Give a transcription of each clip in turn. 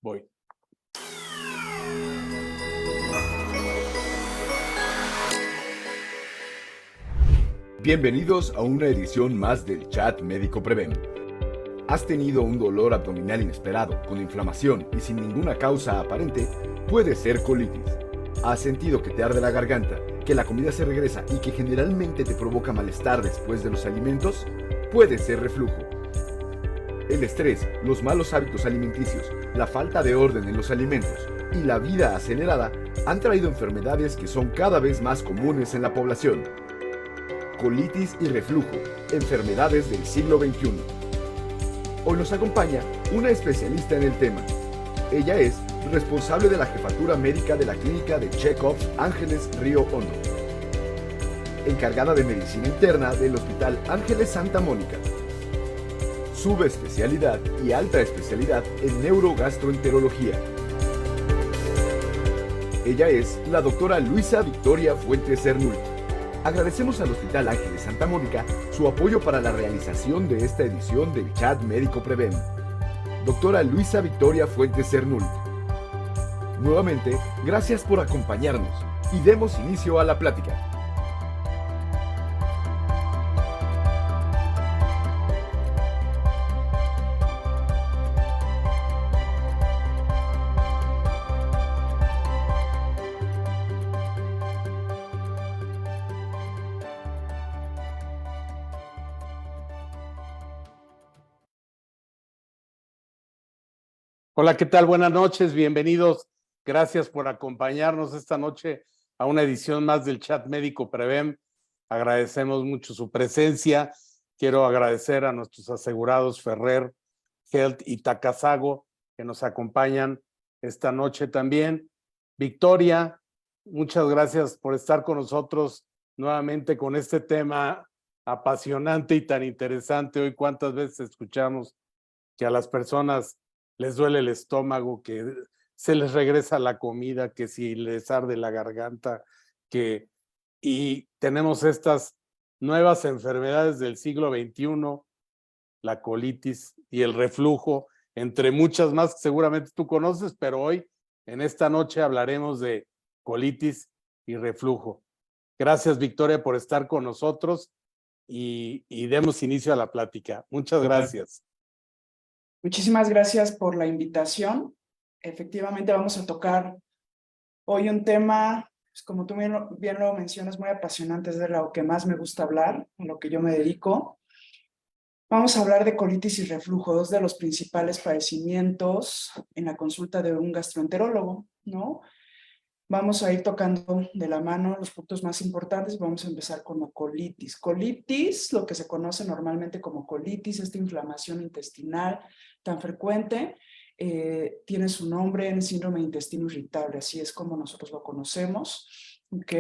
Voy. Bienvenidos a una edición más del Chat Médico Prevén. ¿Has tenido un dolor abdominal inesperado, con inflamación y sin ninguna causa aparente? Puede ser colitis. ¿Has sentido que te arde la garganta, que la comida se regresa y que generalmente te provoca malestar después de los alimentos? Puede ser reflujo. El estrés, los malos hábitos alimenticios, la falta de orden en los alimentos y la vida acelerada han traído enfermedades que son cada vez más comunes en la población. Colitis y reflujo, enfermedades del siglo XXI. Hoy nos acompaña una especialista en el tema. Ella es responsable de la jefatura médica de la clínica de Check-ups Ángeles Río Hondo, encargada de medicina interna del Hospital Ángeles Santa Mónica, subespecialidad y alta especialidad en neurogastroenterología. Ella es la doctora Luisa Victoria Fuentes Cernul. Agradecemos al Hospital Ángeles Santa Mónica su apoyo para la realización de esta edición del Chat Médico Prevén. Doctora Luisa Victoria Fuentes Cernul. Nuevamente, gracias por acompañarnos y demos inicio a la plática. Hola, ¿qué tal? Buenas noches, bienvenidos. Gracias por acompañarnos esta noche a una edición más del Chat Médico Prevén. Agradecemos mucho su presencia. Quiero agradecer a nuestros asegurados Ferrer, Health y Takasago que nos acompañan esta noche también. Victoria, muchas gracias por estar con nosotros nuevamente con este tema apasionante y tan interesante. Hoy, ¿cuántas veces escuchamos que a las personas les duele el estómago, que se les regresa la comida, que si les arde la garganta, y tenemos estas nuevas enfermedades del siglo XXI, la colitis y el reflujo, entre muchas más que seguramente tú conoces, pero hoy, en esta noche, hablaremos de colitis y reflujo. Gracias, Victoria, por estar con nosotros y demos inicio a la plática. Muchas gracias. Muchísimas gracias por la invitación. Efectivamente, vamos a tocar hoy un tema, pues, como tú bien lo mencionas, muy apasionante, es de lo que más me gusta hablar, a lo que yo me dedico. Vamos a hablar de colitis y reflujo, dos de los principales padecimientos en la consulta de un gastroenterólogo, ¿no? Vamos a ir tocando de la mano los puntos más importantes. Vamos a empezar con la colitis. Colitis, lo que se conoce normalmente como colitis, esta inflamación intestinal tan frecuente, tiene su nombre en síndrome de intestino irritable, así es como nosotros lo conocemos. ¿Ok?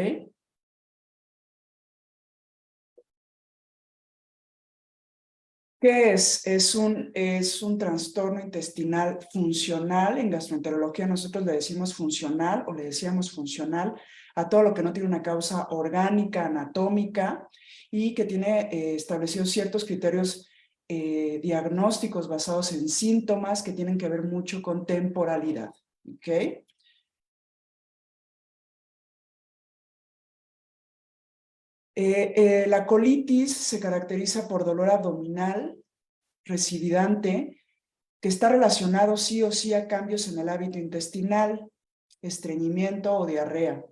¿Qué es? Es un trastorno intestinal funcional. En gastroenterología nosotros le decimos funcional o le decíamos funcional a todo lo que no tiene una causa orgánica, anatómica y que tiene establecidos ciertos criterios diagnósticos basados en síntomas que tienen que ver mucho con temporalidad. ¿Ok? La colitis se caracteriza por dolor abdominal recividante que está relacionado sí o sí a cambios en el hábito intestinal, estreñimiento o diarrea.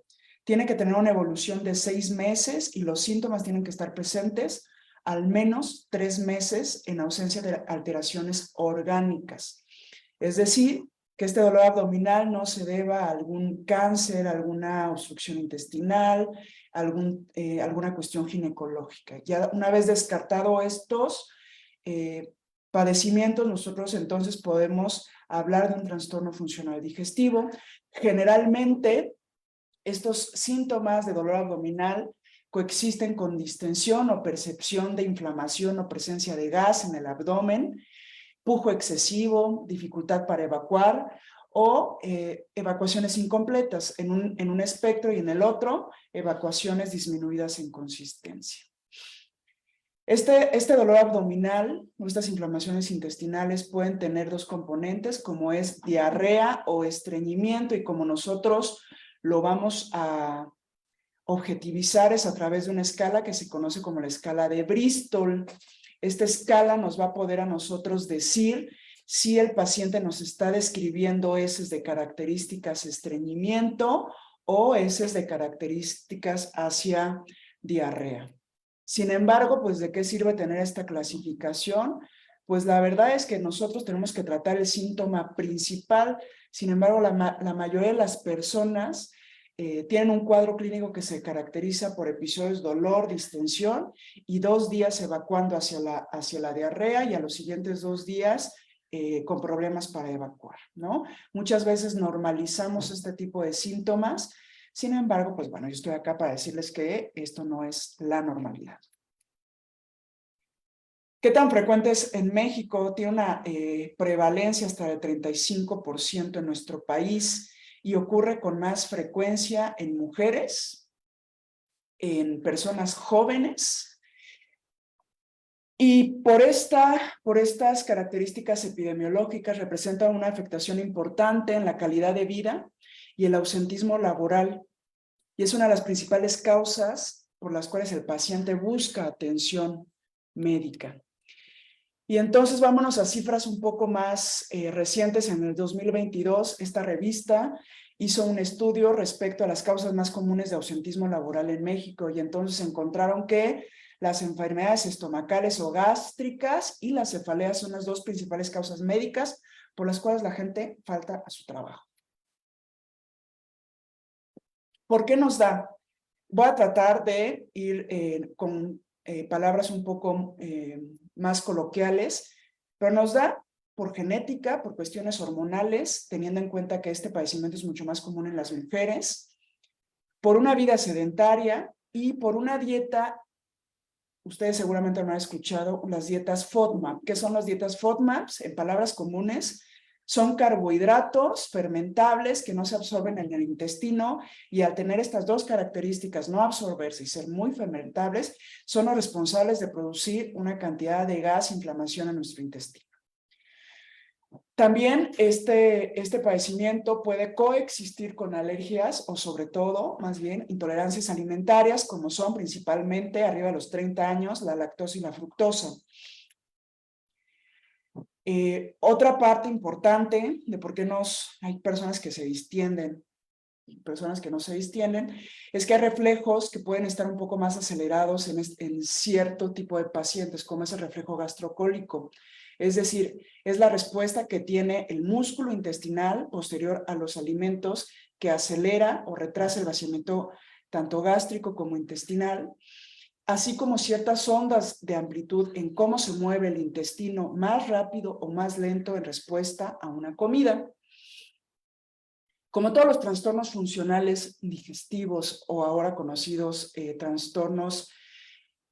Tiene que tener una evolución de 6 meses y los síntomas tienen que estar presentes al menos 3 meses en ausencia de alteraciones orgánicas. Es decir, que este dolor abdominal no se deba a algún cáncer, alguna obstrucción intestinal, alguna cuestión ginecológica. Ya una vez descartado estos padecimientos, nosotros entonces podemos hablar de un trastorno funcional digestivo. Generalmente, estos síntomas de dolor abdominal coexisten con distensión o percepción de inflamación o presencia de gas en el abdomen, pujo excesivo, dificultad para evacuar o evacuaciones incompletas en un espectro y en el otro, evacuaciones disminuidas en consistencia. Este dolor abdominal o estas inflamaciones intestinales pueden tener dos componentes, como es diarrea o estreñimiento, y como nosotros lo vamos a objetivizar es a través de una escala que se conoce como la escala de Bristol. Esta escala nos va a poder a nosotros decir si el paciente nos está describiendo heces de características estreñimiento o heces de características hacia diarrea. Sin embargo, pues ¿de qué sirve tener esta clasificación? Pues la verdad es que nosotros tenemos que tratar el síntoma principal. Sin embargo, la mayoría de las personas tienen un cuadro clínico que se caracteriza por episodios de dolor, distensión y 2 días evacuando hacia la diarrea y a los siguientes 2 días con problemas para evacuar, ¿no? Muchas veces normalizamos este tipo de síntomas. Sin embargo, pues bueno, yo estoy acá para decirles que esto no es la normalidad. ¿Qué tan frecuente es en México? Tiene una prevalencia hasta del 35% en nuestro país y ocurre con más frecuencia en mujeres, en personas jóvenes. Y por estas características epidemiológicas representan una afectación importante en la calidad de vida y el ausentismo laboral. Y es una de las principales causas por las cuales el paciente busca atención médica. Y entonces vámonos a cifras un poco más recientes. En el 2022, esta revista hizo un estudio respecto a las causas más comunes de ausentismo laboral en México y entonces encontraron que las enfermedades estomacales o gástricas y las cefaleas son las 2 principales causas médicas por las cuales la gente falta a su trabajo. ¿Por qué nos da? Voy a tratar de ir con palabras un poco más coloquiales, pero nos da por genética, por cuestiones hormonales, teniendo en cuenta que este padecimiento es mucho más común en las mujeres, por una vida sedentaria y por una dieta. Ustedes seguramente no han escuchado las dietas FODMAP. ¿Qué son las dietas FODMAP? En palabras comunes, son carbohidratos fermentables que no se absorben en el intestino y al tener estas 2 características, no absorberse y ser muy fermentables, son los responsables de producir una cantidad de gas e inflamación en nuestro intestino. También este padecimiento puede coexistir con alergias o sobre todo, más bien, intolerancias alimentarias, como son principalmente arriba de los 30 años, la lactosa y la fructosa. Otra parte importante de por qué hay personas que se distienden y personas que no se distienden, es que hay reflejos que pueden estar un poco más acelerados en cierto tipo de pacientes, como es el reflejo gastrocólico. Es decir, es la respuesta que tiene el músculo intestinal posterior a los alimentos que acelera o retrasa el vaciamiento tanto gástrico como intestinal, así como ciertas ondas de amplitud en cómo se mueve el intestino más rápido o más lento en respuesta a una comida. Como todos los trastornos funcionales digestivos o ahora conocidos trastornos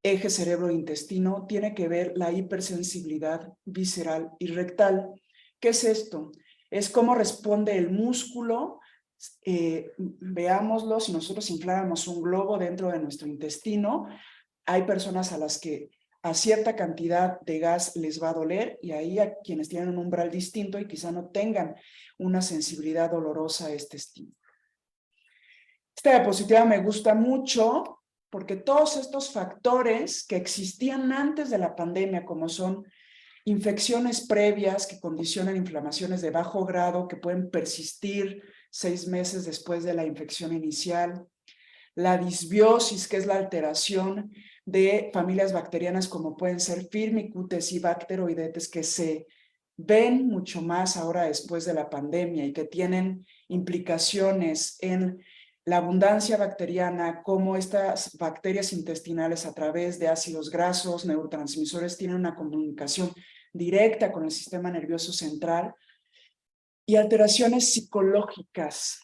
eje cerebro-intestino, tiene que ver la hipersensibilidad visceral y rectal. ¿Qué es esto? Es cómo responde el músculo. Veámoslo, si nosotros infláramos un globo dentro de nuestro intestino, hay personas a las que a cierta cantidad de gas les va a doler y ahí a quienes tienen un umbral distinto y quizá no tengan una sensibilidad dolorosa a este estímulo. Esta diapositiva me gusta mucho porque todos estos factores que existían antes de la pandemia, como son infecciones previas que condicionan inflamaciones de bajo grado que pueden persistir 6 meses después de la infección inicial, la disbiosis, que es la alteración de familias bacterianas como pueden ser Firmicutes y Bacteroidetes, que se ven mucho más ahora después de la pandemia y que tienen implicaciones en la abundancia bacteriana, cómo estas bacterias intestinales a través de ácidos grasos, neurotransmisores, tienen una comunicación directa con el sistema nervioso central, y alteraciones psicológicas.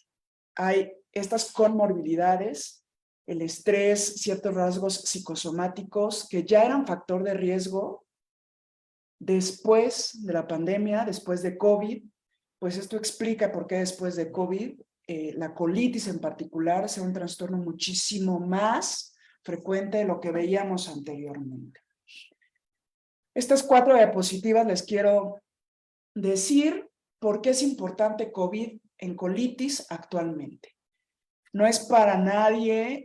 Hay estas comorbilidades, el estrés, ciertos rasgos psicosomáticos que ya eran factor de riesgo después de la pandemia, después de COVID. Pues esto explica por qué después de COVID la colitis en particular sea un trastorno muchísimo más frecuente de lo que veíamos anteriormente. Estas 4 diapositivas les quiero decir por qué es importante COVID en colitis actualmente. No es para nadie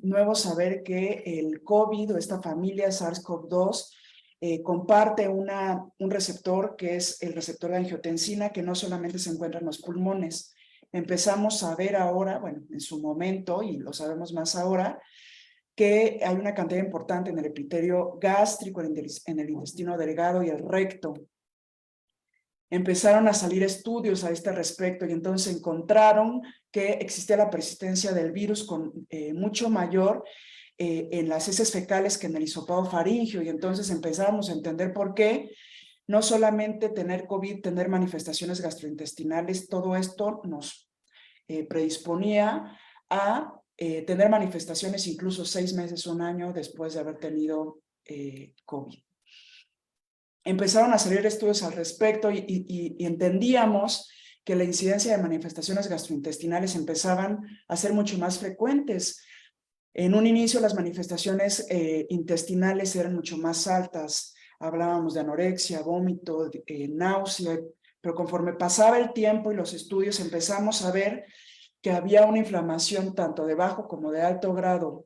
nuevo saber que el COVID o esta familia SARS-CoV-2 comparte un receptor que es el receptor de angiotensina, que no solamente se encuentra en los pulmones. Empezamos a ver ahora, bueno, en su momento, y lo sabemos más ahora, que hay una cantidad importante en el epitelio gástrico, en el intestino delgado y el recto. Empezaron a salir estudios a este respecto y entonces encontraron que existía la persistencia del virus mucho mayor en las heces fecales que en el hisopado faríngeo, y entonces empezamos a entender por qué no solamente tener COVID, tener manifestaciones gastrointestinales, todo esto nos predisponía a tener manifestaciones incluso 6 meses, 1 año después de haber tenido COVID. Empezaron a salir estudios al respecto y entendíamos que la incidencia de manifestaciones gastrointestinales empezaban a ser mucho más frecuentes. En un inicio las manifestaciones intestinales eran mucho más altas, hablábamos de anorexia, vómito, náusea, pero conforme pasaba el tiempo y los estudios empezamos a ver que había una inflamación tanto de bajo como de alto grado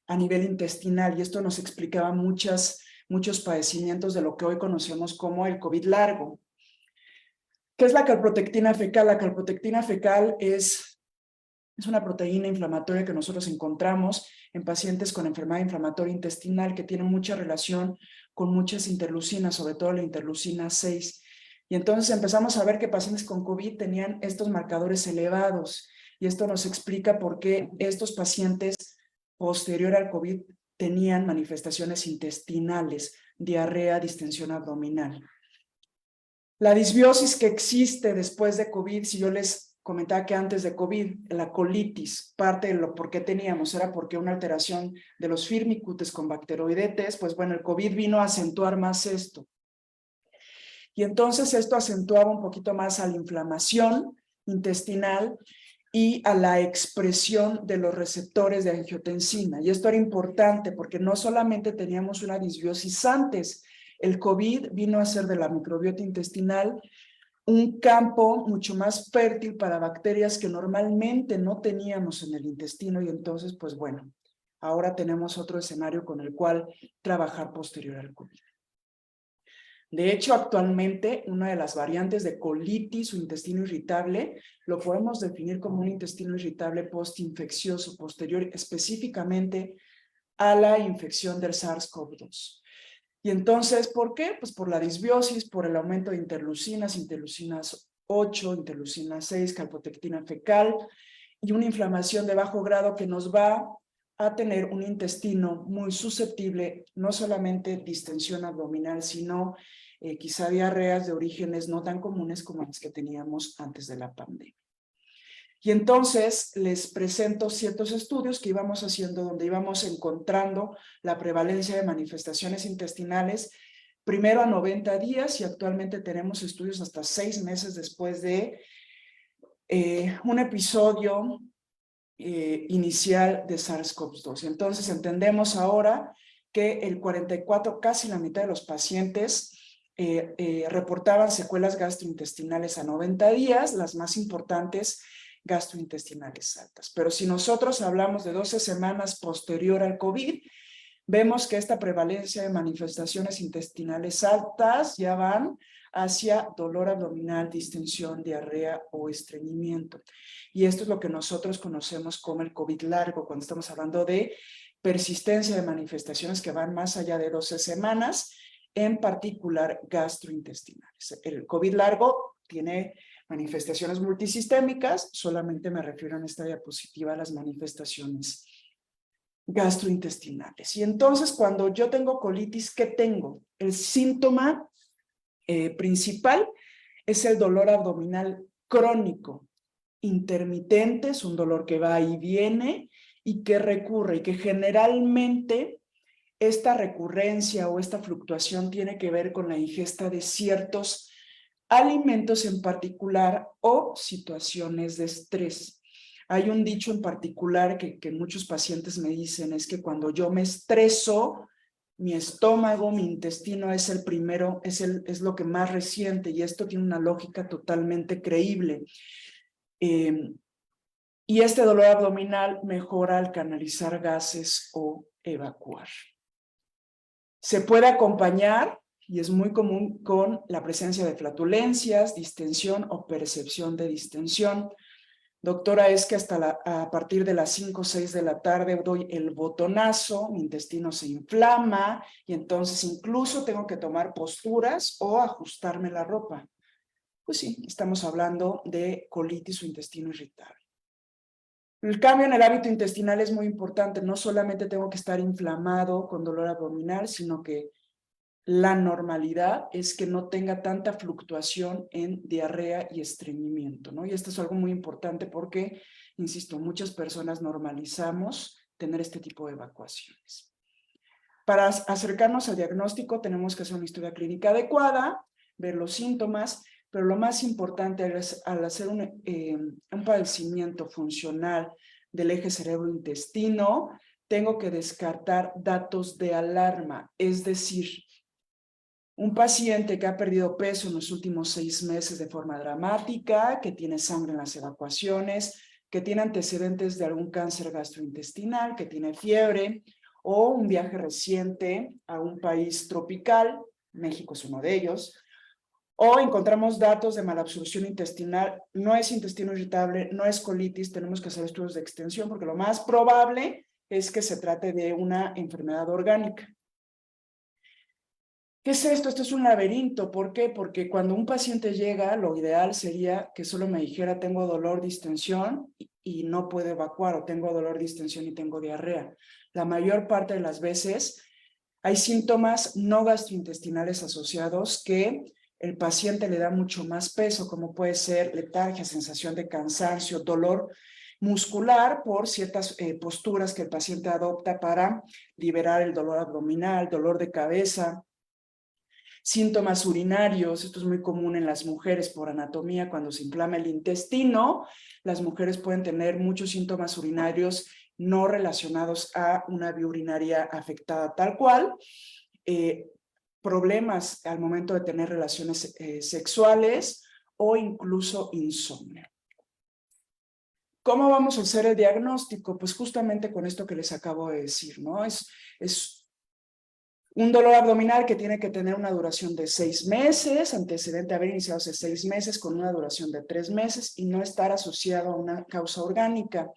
a nivel intestinal, y esto nos explicaba muchos padecimientos de lo que hoy conocemos como el COVID largo. ¿Qué es la calprotectina fecal? La calprotectina fecal es una proteína inflamatoria que nosotros encontramos en pacientes con enfermedad inflamatoria intestinal, que tiene mucha relación con muchas interleucinas, sobre todo la interleucina 6. Y entonces empezamos a ver que pacientes con COVID tenían estos marcadores elevados, y esto nos explica por qué estos pacientes posterior al COVID tenían manifestaciones intestinales, diarrea, distensión abdominal. La disbiosis que existe después de COVID, si yo les comentaba que antes de COVID, la colitis, parte de lo por qué teníamos era porque una alteración de los firmicutes con bacteroidetes, pues bueno, el COVID vino a acentuar más esto. Y entonces esto acentuaba un poquito más a la inflamación intestinal y a la expresión de los receptores de angiotensina. Y esto era importante porque no solamente teníamos una disbiosis antes, el COVID vino a ser de la microbiota intestinal un campo mucho más fértil para bacterias que normalmente no teníamos en el intestino, y entonces, pues bueno, ahora tenemos otro escenario con el cual trabajar posterior al COVID. De hecho, actualmente, una de las variantes de colitis o intestino irritable lo podemos definir como un intestino irritable postinfeccioso posterior específicamente a la infección del SARS-CoV-2. Y entonces, ¿por qué? Pues por la disbiosis, por el aumento de interleucinas 8, interleucina 6, calprotectina fecal, y una inflamación de bajo grado que nos va a tener un intestino muy susceptible, no solamente distensión abdominal, sino quizá diarreas de orígenes no tan comunes como las que teníamos antes de la pandemia. Y entonces les presento ciertos estudios que íbamos haciendo, donde íbamos encontrando la prevalencia de manifestaciones intestinales, primero a 90 días, y actualmente tenemos estudios hasta 6 meses después de un episodio inicial de SARS-CoV-2. Entonces entendemos ahora que el 44, casi la mitad de los pacientes reportaban secuelas gastrointestinales a 90 días, las más importantes gastrointestinales altas. Pero si nosotros hablamos de 12 semanas posterior al COVID, vemos que esta prevalencia de manifestaciones intestinales altas ya van hacia dolor abdominal, distensión, diarrea o estreñimiento. Y esto es lo que nosotros conocemos como el COVID largo, cuando estamos hablando de persistencia de manifestaciones que van más allá de 12 semanas, en particular gastrointestinales. El COVID largo tiene manifestaciones multisistémicas, solamente me refiero en esta diapositiva a las manifestaciones gastrointestinales. Y entonces, cuando yo tengo colitis, ¿qué tengo? El síntoma principal es el dolor abdominal crónico, intermitente, es un dolor que va y viene y que recurre, y que generalmente esta recurrencia o esta fluctuación tiene que ver con la ingesta de ciertos alimentos en particular o situaciones de estrés. Hay un dicho en particular que muchos pacientes me dicen, es que cuando yo me estreso, mi estómago, mi intestino es el primero, es lo que más reciente, y esto tiene una lógica totalmente creíble. Y este dolor abdominal mejora al canalizar gases o evacuar. Se puede acompañar, y es muy común, con la presencia de flatulencias, distensión o percepción de distensión. Doctora, es que a partir de las 5 o 6 de la tarde doy el botonazo, mi intestino se inflama y entonces incluso tengo que tomar posturas o ajustarme la ropa. Pues sí, estamos hablando de colitis o intestino irritable. El cambio en el hábito intestinal es muy importante. No solamente tengo que estar inflamado con dolor abdominal, sino que la normalidad es que no tenga tanta fluctuación en diarrea y estreñimiento, ¿no? Y esto es algo muy importante porque, insisto, muchas personas normalizamos tener este tipo de evacuaciones. Para acercarnos al diagnóstico tenemos que hacer una historia clínica adecuada, ver los síntomas, pero lo más importante es, al hacer un padecimiento funcional del eje cerebro-intestino, tengo que descartar datos de alarma, es decir, un paciente que ha perdido peso en los últimos 6 meses de forma dramática, que tiene sangre en las evacuaciones, que tiene antecedentes de algún cáncer gastrointestinal, que tiene fiebre, o un viaje reciente a un país tropical, México es uno de ellos, o encontramos datos de malabsorción intestinal, no es intestino irritable, no es colitis, tenemos que hacer estudios de extensión, porque lo más probable es que se trate de una enfermedad orgánica. ¿Qué es esto? Esto es un laberinto. ¿Por qué? Porque cuando un paciente llega, lo ideal sería que solo me dijera tengo dolor, distensión y no puedo evacuar, o tengo dolor, distensión y tengo diarrea. La mayor parte de las veces hay síntomas no gastrointestinales asociados que el paciente le da mucho más peso, como puede ser letargia, sensación de cansancio, dolor muscular por ciertas posturas que el paciente adopta para liberar el dolor abdominal, dolor de cabeza. Síntomas urinarios, esto es muy común en las mujeres por anatomía, cuando se inflama el intestino, las mujeres pueden tener muchos síntomas urinarios no relacionados a una vía urinaria afectada tal cual, problemas al momento de tener relaciones sexuales o incluso insomnio. ¿Cómo vamos a hacer el diagnóstico? Pues justamente con esto que les acabo de decir, ¿no? Es un dolor abdominal que tiene que tener una duración de 6 meses, antecedente a haber iniciado hace 6 meses con una duración de 3 meses y no estar asociado a una causa orgánica,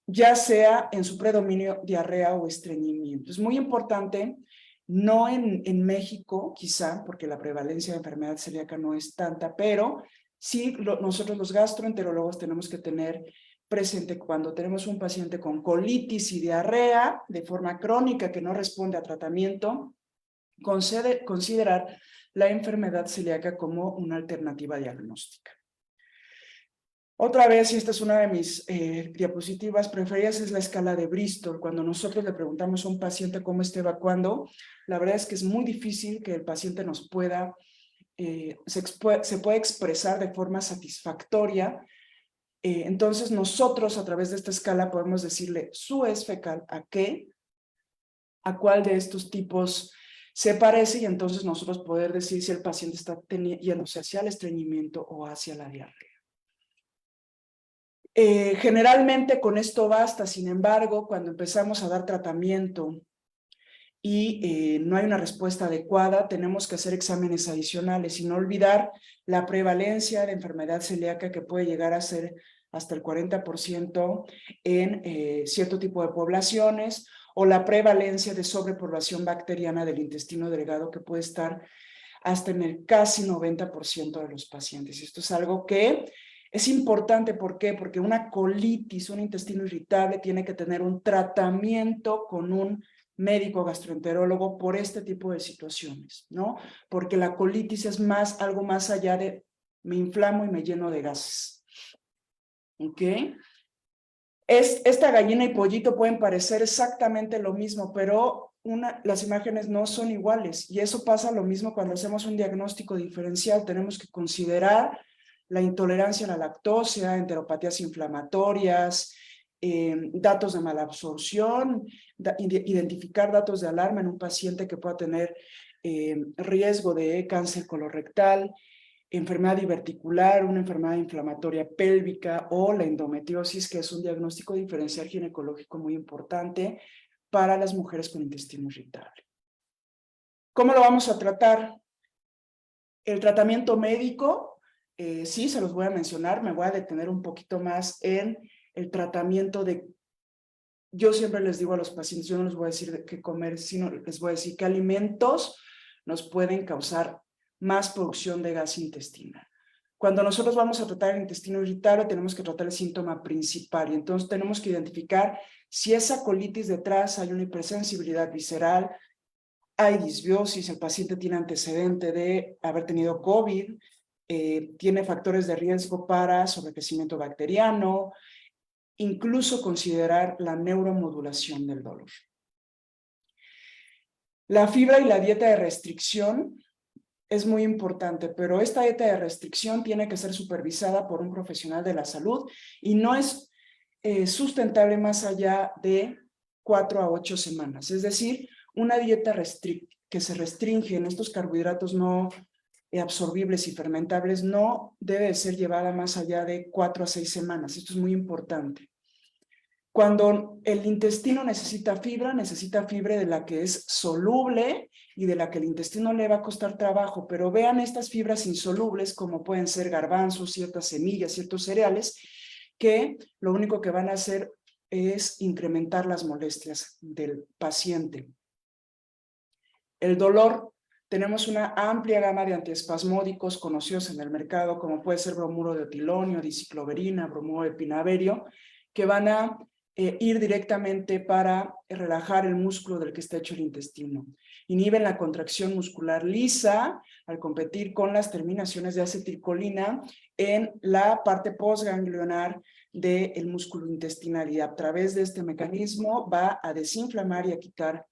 ya sea en su predominio diarrea o estreñimiento. Es muy importante, no en México quizá, porque la prevalencia de enfermedad celíaca no es tanta, pero sí nosotros los gastroenterólogos tenemos que tener presente cuando tenemos un paciente con colitis y diarrea de forma crónica que no responde a tratamiento, considerar la enfermedad celíaca como una alternativa diagnóstica. Otra vez, y esta es una de mis diapositivas preferidas, es la escala de Bristol. Cuando nosotros le preguntamos a un paciente cómo está evacuando, la verdad es que es muy difícil que el paciente nos pueda, se pueda expresar de forma satisfactoria. Entonces nosotros a través de esta escala podemos decirle su es fecal a qué, a cuál de estos tipos se parece, y entonces nosotros poder decir si el paciente está yéndose hacia el estreñimiento o hacia la diarrea. Generalmente con esto basta. Sin embargo, cuando empezamos a dar tratamiento y no hay una respuesta adecuada, tenemos que hacer exámenes adicionales y no olvidar la prevalencia de enfermedad celíaca, que puede llegar a ser hasta el 40% en cierto tipo de poblaciones, o la prevalencia de sobrepoblación bacteriana del intestino delgado, que puede estar hasta en el casi 90% de los pacientes. Esto es algo que es importante. ¿Por qué? Porque una colitis, un intestino irritable, tiene que tener un tratamiento con un médico gastroenterólogo por este tipo de situaciones, ¿no? Porque la colitis es algo más allá de me inflamo y me lleno de gases. ¿Ok? Esta gallina y pollito pueden parecer exactamente lo mismo, pero las imágenes no son iguales, y eso pasa lo mismo cuando hacemos un diagnóstico diferencial. Tenemos que considerar la intolerancia a la lactosa, enteropatías inflamatorias, datos de malabsorción, identificar datos de alarma en un paciente que pueda tener riesgo de cáncer colorectal, enfermedad diverticular, una enfermedad inflamatoria pélvica o la endometriosis, que es un diagnóstico diferencial ginecológico muy importante para las mujeres con intestino irritable. ¿Cómo lo vamos a tratar? El tratamiento médico, sí, se los voy a mencionar, me voy a detener un poquito más en el tratamiento de... Yo siempre les digo a los pacientes, yo no les voy a decir qué comer, sino les voy a decir qué alimentos nos pueden causar más producción de gas intestinal. Cuando nosotros vamos a tratar el intestino irritable, tenemos que tratar el síntoma principal y entonces tenemos que identificar si esa colitis detrás hay una hipersensibilidad visceral, hay disbiosis, el paciente tiene antecedente de haber tenido COVID, tiene factores de riesgo para sobrecrecimiento bacteriano, incluso considerar la neuromodulación del dolor. La fibra y la dieta de restricción es muy importante, pero esta dieta de restricción tiene que ser supervisada por un profesional de la salud y no es sustentable más allá de 4 a 8 semanas. Es decir, una dieta que se restringe en estos carbohidratos no absorbibles y fermentables no debe ser llevada más allá de 4 a 6 semanas. Esto es muy importante. Cuando el intestino necesita fibra de la que es soluble y de la que el intestino le va a costar trabajo, pero vean estas fibras insolubles como pueden ser garbanzos, ciertas semillas, ciertos cereales, que lo único que van a hacer es incrementar las molestias del paciente. El dolor, tenemos una amplia gama de antiespasmódicos conocidos en el mercado, como puede ser bromuro de etilonio, dicicloverina, bromuro de pinaverio, que van a ir directamente para relajar el músculo del que está hecho el intestino. Inhiben la contracción muscular lisa al competir con las terminaciones de acetilcolina en la parte postganglionar del músculo intestinal y a través de este mecanismo va a desinflamar y a quitar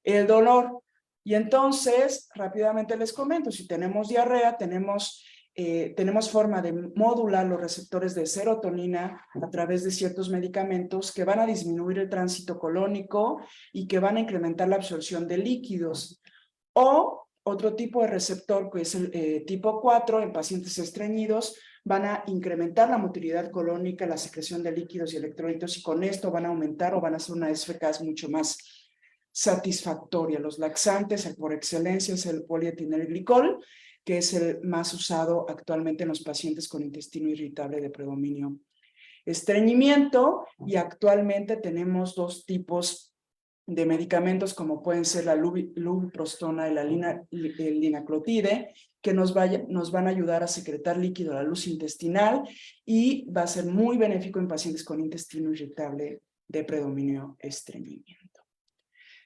el dolor. Y entonces, rápidamente les comento, si tenemos diarrea, tenemos forma de modular los receptores de serotonina a través de ciertos medicamentos que van a disminuir el tránsito colónico y que van a incrementar la absorción de líquidos. O otro tipo de receptor, que es el tipo 4, en pacientes estreñidos, van a incrementar la motilidad colónica, la secreción de líquidos y electrolitos y con esto van a aumentar o van a hacer una eficaz mucho más satisfactoria. Los laxantes, el por excelencia es el polietilenglicol, que es el más usado actualmente en los pacientes con intestino irritable de predominio estreñimiento, y actualmente tenemos dos tipos de medicamentos como pueden ser la lubiprostona y la linaclotide, que nos van a ayudar a secretar líquido a la luz intestinal y va a ser muy benéfico en pacientes con intestino irritable de predominio estreñimiento.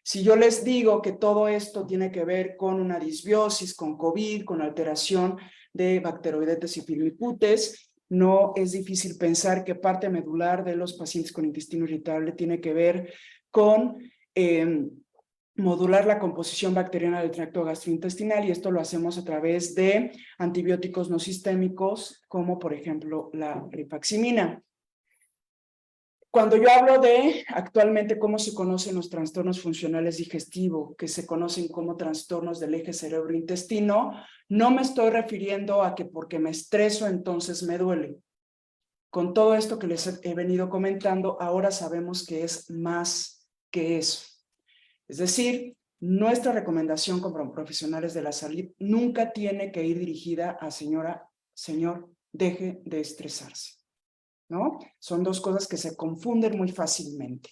Si yo les digo que todo esto tiene que ver con una disbiosis, con COVID, con alteración de bacteroidetes y firmicutes, no es difícil pensar que parte medular de los pacientes con intestino irritable tiene que ver con modular la composición bacteriana del tracto gastrointestinal y esto lo hacemos a través de antibióticos no sistémicos como por ejemplo la rifaximina. Cuando yo hablo de actualmente cómo se conocen los trastornos funcionales digestivos, que se conocen como trastornos del eje cerebro-intestino, no me estoy refiriendo a que porque me estreso entonces me duele. Con todo esto que les he venido comentando, ahora sabemos que es más que eso. Es decir, nuestra recomendación como profesionales de la salud nunca tiene que ir dirigida a señor, deje de estresarse, ¿no? Son dos cosas que se confunden muy fácilmente.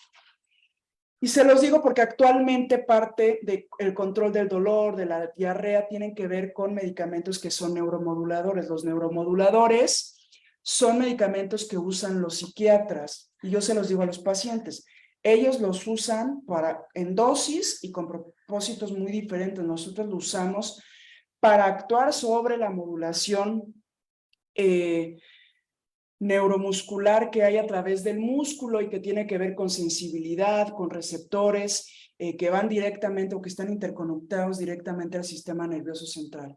Y se los digo porque actualmente parte del control del dolor, de la diarrea, tienen que ver con medicamentos que son neuromoduladores. Los neuromoduladores son medicamentos que usan los psiquiatras y yo se los digo a los pacientes. Ellos los usan en dosis y con propósitos muy diferentes. Nosotros lo usamos para actuar sobre la modulación neuromuscular que hay a través del músculo y que tiene que ver con sensibilidad, con receptores que van directamente o que están interconectados directamente al sistema nervioso central.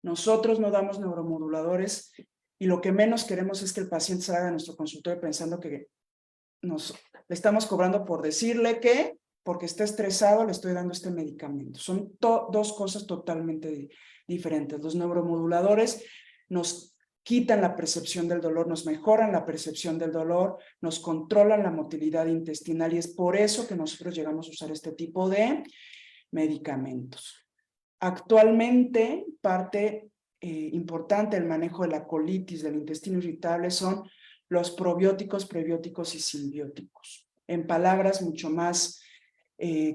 Nosotros no damos neuromoduladores y lo que menos queremos es que el paciente salga de nuestro consultorio pensando que le estamos cobrando por decirle que, porque está estresado, le estoy dando este medicamento. Son dos cosas totalmente diferentes. Los neuromoduladores nos quitan la percepción del dolor, nos mejoran la percepción del dolor, nos controlan la motilidad intestinal y es por eso que nosotros llegamos a usar este tipo de medicamentos. Actualmente, parte importante del manejo de la colitis, del intestino irritable, son los probióticos, prebióticos y simbióticos. En palabras mucho más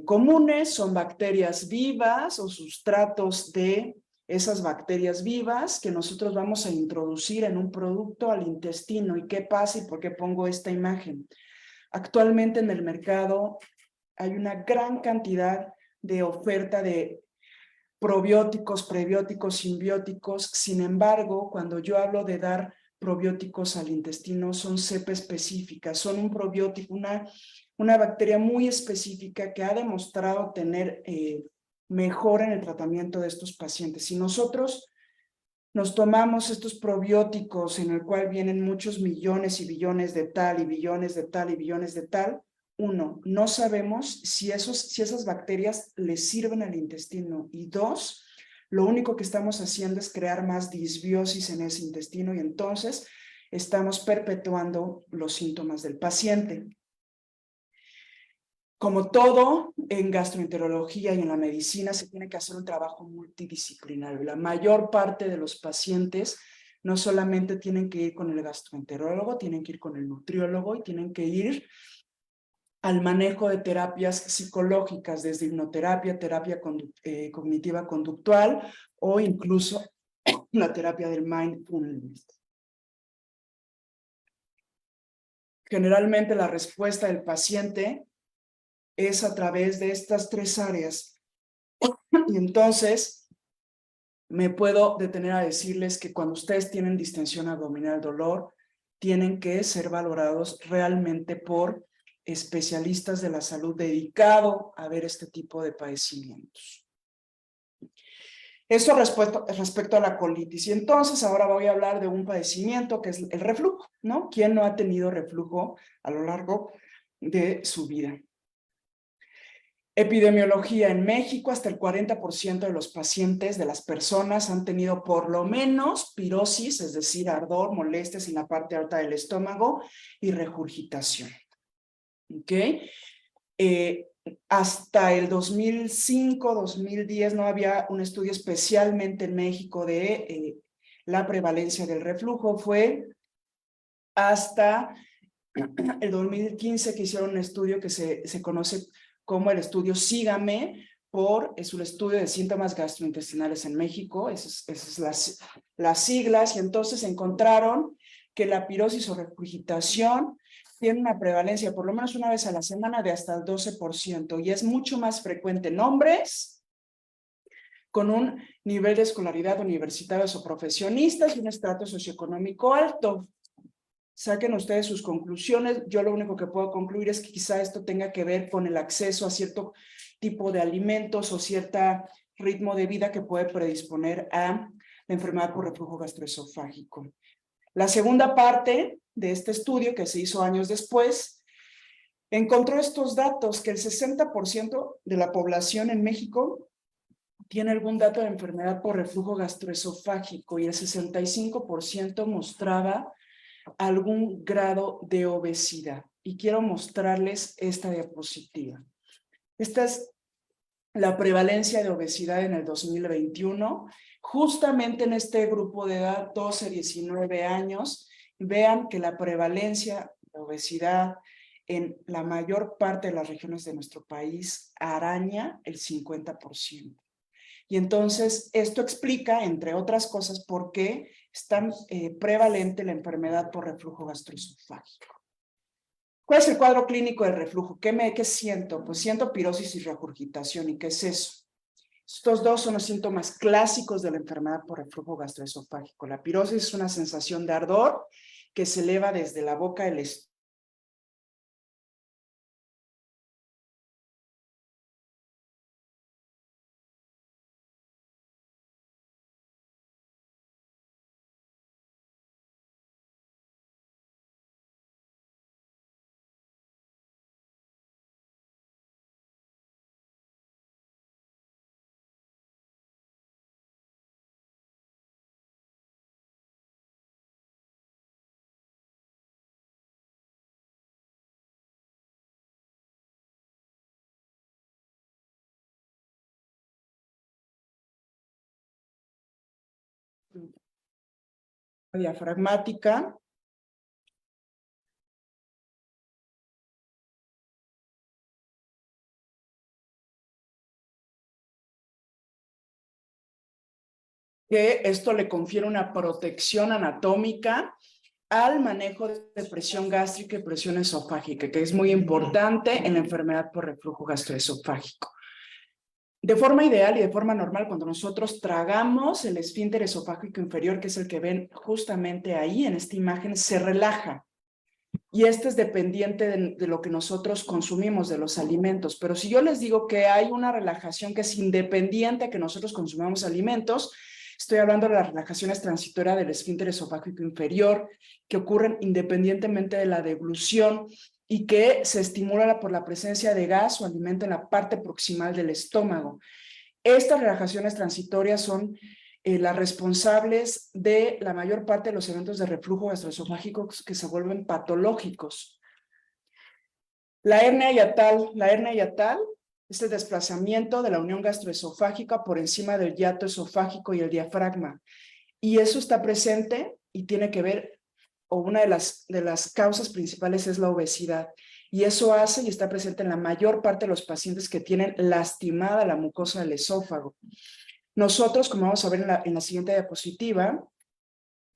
comunes, son bacterias vivas o sustratos de esas bacterias vivas que nosotros vamos a introducir en un producto al intestino. ¿Y qué pasa y por qué pongo esta imagen? Actualmente en el mercado hay una gran cantidad de oferta de probióticos, prebióticos, simbióticos. Sin embargo, cuando yo hablo de dar probióticos al intestino, son cepa específicas, son un probiótico, una bacteria muy específica que ha demostrado tener mejora en el tratamiento de estos pacientes. Si nosotros nos tomamos estos probióticos en el cual vienen muchos millones y billones de tal y billones de tal y billones de tal, uno, no sabemos si esas bacterias les sirven al intestino. Y dos, lo único que estamos haciendo es crear más disbiosis en ese intestino y entonces estamos perpetuando los síntomas del paciente. Como todo en gastroenterología y en la medicina, se tiene que hacer un trabajo multidisciplinario. La mayor parte de los pacientes no solamente tienen que ir con el gastroenterólogo, tienen que ir con el nutriólogo y tienen que ir al manejo de terapias psicológicas, desde hipnoterapia, terapia cognitiva conductual o incluso la terapia del mindfulness. Generalmente la respuesta del paciente es a través de estas tres áreas. Y entonces me puedo detener a decirles que cuando ustedes tienen distensión abdominal, dolor, tienen que ser valorados realmente por especialistas de la salud dedicado a ver este tipo de padecimientos. Esto respecto a la colitis. Y entonces ahora voy a hablar de un padecimiento que es el reflujo, ¿no? ¿Quién no ha tenido reflujo a lo largo de su vida? Epidemiología en México, hasta el 40% de los pacientes, de las personas, han tenido por lo menos pirosis, es decir, ardor, molestias en la parte alta del estómago y regurgitación. ¿Ok? Hasta el 2005, 2010 no había un estudio especialmente en México de la prevalencia del reflujo. Fue hasta el 2015 que hicieron un estudio que se conoce como el estudio Sígame, es un estudio de síntomas gastrointestinales en México, esas las siglas, y entonces encontraron que la pirosis o regurgitación tiene una prevalencia por lo menos una vez a la semana de hasta el 12%, y es mucho más frecuente en hombres con un nivel de escolaridad universitarios o profesionistas y un estrato socioeconómico alto. Saquen ustedes sus conclusiones. Yo lo único que puedo concluir es que quizá esto tenga que ver con el acceso a cierto tipo de alimentos o cierto ritmo de vida que puede predisponer a la enfermedad por reflujo gastroesofágico. La segunda parte de este estudio, que se hizo años después, encontró estos datos, que el 60% de la población en México tiene algún dato de enfermedad por reflujo gastroesofágico y el 65% mostraba algún grado de obesidad. Y quiero mostrarles esta diapositiva. Esta es la prevalencia de obesidad en el 2021, justamente en este grupo de edad 12-19 años. Vean que la prevalencia de obesidad en la mayor parte de las regiones de nuestro país araña el 50%. Y entonces esto explica, entre otras cosas, por qué es tan prevalente la enfermedad por reflujo gastroesofágico. ¿Cuál es el cuadro clínico del reflujo? ¿Qué siento? Pues siento pirosis y regurgitación. ¿Y qué es eso? Estos dos son los síntomas clásicos de la enfermedad por reflujo gastroesofágico. La pirosis es una sensación de ardor que se eleva desde la boca del estómago diafragmática. Que esto le confiere una protección anatómica al manejo de presión gástrica y presión esofágica, que es muy importante en la enfermedad por reflujo gastroesofágico. De forma ideal y de forma normal, cuando nosotros tragamos, el esfínter esofágico inferior, que es el que ven justamente ahí en esta imagen, se relaja. Y este es dependiente de lo que nosotros consumimos, de los alimentos. Pero si yo les digo que hay una relajación que es independiente a que nosotros consumamos alimentos, estoy hablando de las relajaciones transitorias del esfínter esofágico inferior, que ocurren independientemente de la deglución y que se estimula por la presencia de gas o alimento en la parte proximal del estómago. Estas relajaciones transitorias son las responsables de la mayor parte de los eventos de reflujo gastroesofágico que se vuelven patológicos. La hernia hiatal es el desplazamiento de la unión gastroesofágica por encima del hiato esofágico y el diafragma. Y eso está presente y tiene que ver, o una de las causas principales es la obesidad. Y eso hace y está presente en la mayor parte de los pacientes que tienen lastimada la mucosa del esófago. Nosotros, como vamos a ver en la siguiente diapositiva,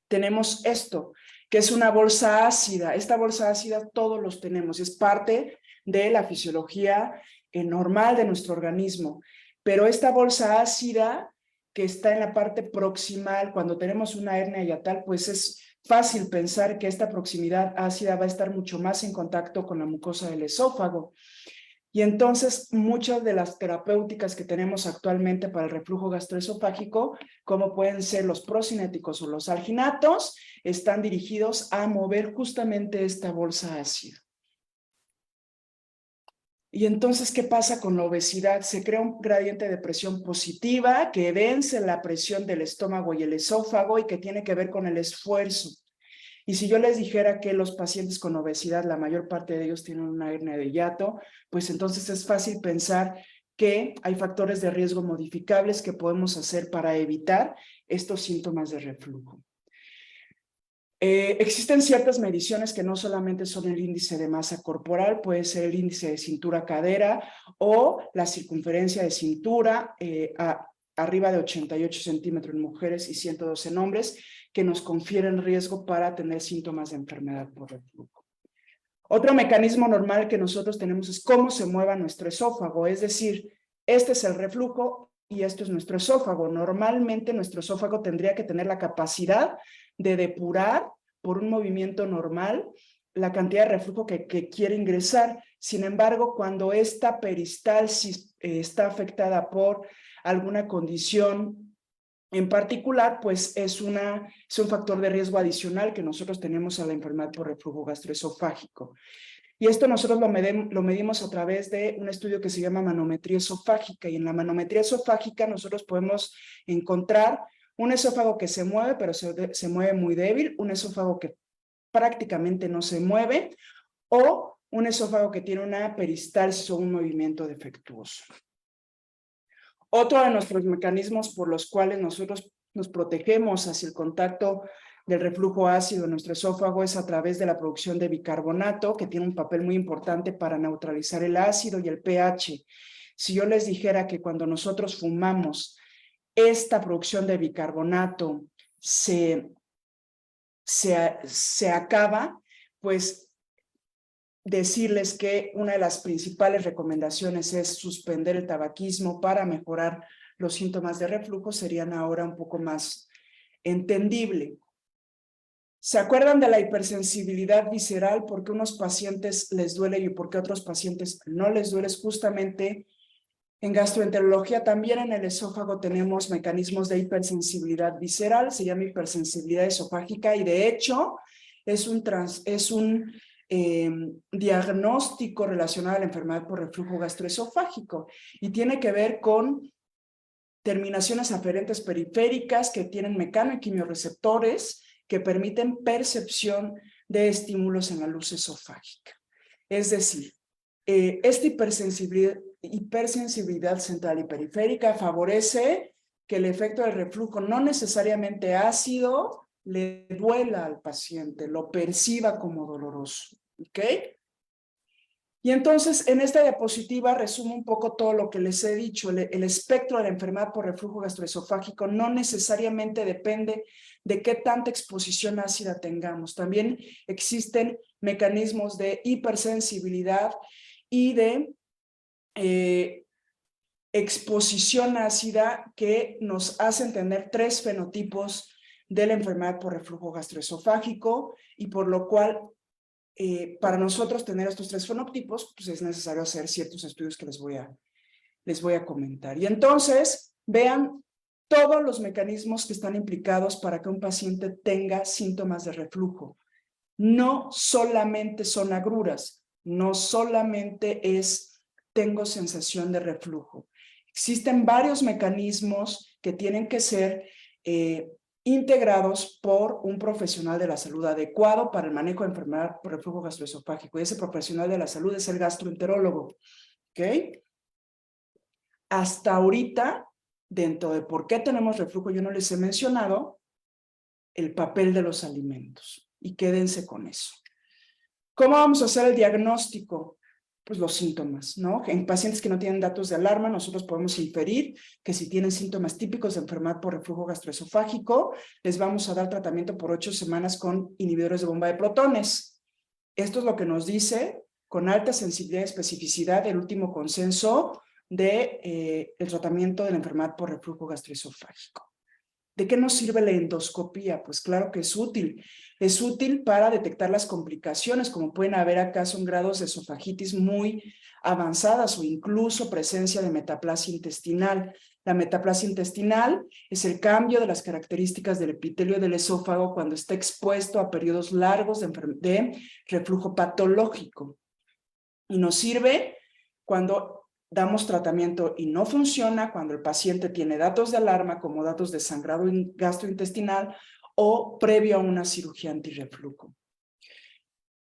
tenemos esto, que es una bolsa ácida. Esta bolsa ácida todos los tenemos, es parte de la fisiología normal de nuestro organismo. Pero esta bolsa ácida que está en la parte proximal, cuando tenemos una hernia hiatal, pues es fácil pensar que esta proximidad ácida va a estar mucho más en contacto con la mucosa del esófago. Y entonces muchas de las terapéuticas que tenemos actualmente para el reflujo gastroesofágico, como pueden ser los procinéticos o los alginatos, están dirigidos a mover justamente esta bolsa ácida. Y entonces, ¿qué pasa con la obesidad? Se crea un gradiente de presión positiva que vence la presión del estómago y el esófago y que tiene que ver con el esfuerzo. Y si yo les dijera que los pacientes con obesidad, la mayor parte de ellos tienen una hernia de hiato, pues entonces es fácil pensar que hay factores de riesgo modificables que podemos hacer para evitar estos síntomas de reflujo. Existen ciertas mediciones que no solamente son el índice de masa corporal, puede ser el índice de cintura-cadera o la circunferencia de cintura arriba de 88 centímetros en mujeres y 112 en hombres, que nos confieren riesgo para tener síntomas de enfermedad por reflujo. Otro mecanismo normal que nosotros tenemos es cómo se mueva nuestro esófago, es decir, este es el reflujo y esto es nuestro esófago. Normalmente nuestro esófago tendría que tener la capacidad de depurar por un movimiento normal la cantidad de reflujo que quiere ingresar. Sin embargo, cuando esta peristalsis está afectada por alguna condición en particular, pues es un factor de riesgo adicional que nosotros tenemos a la enfermedad por reflujo gastroesofágico. Y esto nosotros lo medimos a través de un estudio que se llama manometría esofágica. Y en la manometría esofágica nosotros podemos encontrar un esófago que se mueve, pero se mueve muy débil, un esófago que prácticamente no se mueve, o un esófago que tiene una peristalsis o un movimiento defectuoso. Otro de nuestros mecanismos por los cuales nosotros nos protegemos hacia el contacto del reflujo ácido en nuestro esófago es a través de la producción de bicarbonato, que tiene un papel muy importante para neutralizar el ácido y el pH. Si yo les dijera que cuando nosotros fumamos, esta producción de bicarbonato se acaba, pues decirles que una de las principales recomendaciones es suspender el tabaquismo para mejorar los síntomas de reflujo, serían ahora un poco más entendible. ¿Se acuerdan de la hipersensibilidad visceral? ¿Por qué a unos pacientes les duele y por qué a otros pacientes no les duele? Es justamente en gastroenterología, también en el esófago tenemos mecanismos de hipersensibilidad visceral, se llama hipersensibilidad esofágica y de hecho es un diagnóstico relacionado a la enfermedad por reflujo gastroesofágico y tiene que ver con terminaciones aferentes periféricas que tienen mecanoquimioreceptores que permiten percepción de estímulos en la luz esofágica. Es decir, esta hipersensibilidad central y periférica favorece que el efecto del reflujo no necesariamente ácido le duela al paciente, lo perciba como doloroso, ¿ok? Y entonces, en esta diapositiva resumo un poco todo lo que les he dicho. El espectro de la enfermedad por reflujo gastroesofágico no necesariamente depende de qué tanta exposición ácida tengamos. También existen mecanismos de hipersensibilidad y de exposición ácida que nos hacen tener 3 fenotipos de la enfermedad por reflujo gastroesofágico y por lo cual para nosotros tener estos 3 fenotipos, pues es necesario hacer ciertos estudios que les voy a comentar. Y entonces, vean todos los mecanismos que están implicados para que un paciente tenga síntomas de reflujo. No solamente son agruras, no solamente es tengo sensación de reflujo. Existen varios mecanismos que tienen que ser integrados por un profesional de la salud adecuado para el manejo de enfermedad por reflujo gastroesofágico. Y ese profesional de la salud es el gastroenterólogo. ¿Ok? Hasta ahorita, dentro de por qué tenemos reflujo, yo no les he mencionado el papel de los alimentos. Y quédense con eso. ¿Cómo vamos a hacer el diagnóstico? Pues los síntomas, ¿no? En pacientes que no tienen datos de alarma, nosotros podemos inferir que si tienen síntomas típicos de enfermedad por reflujo gastroesofágico, les vamos a dar tratamiento por 8 semanas con inhibidores de bomba de protones. Esto es lo que nos dice, con alta sensibilidad y especificidad, el último consenso de el tratamiento de la enfermedad por reflujo gastroesofágico. ¿De qué nos sirve la endoscopía? Pues claro que es útil. Es útil para detectar las complicaciones, como pueden haber acá son grados de esofagitis muy avanzadas o incluso presencia de metaplasia intestinal. La metaplasia intestinal es el cambio de las características del epitelio del esófago cuando está expuesto a periodos largos de reflujo patológico. Y nos sirve cuando damos tratamiento y no funciona, cuando el paciente tiene datos de alarma como datos de sangrado gastrointestinal o previo a una cirugía antirreflujo.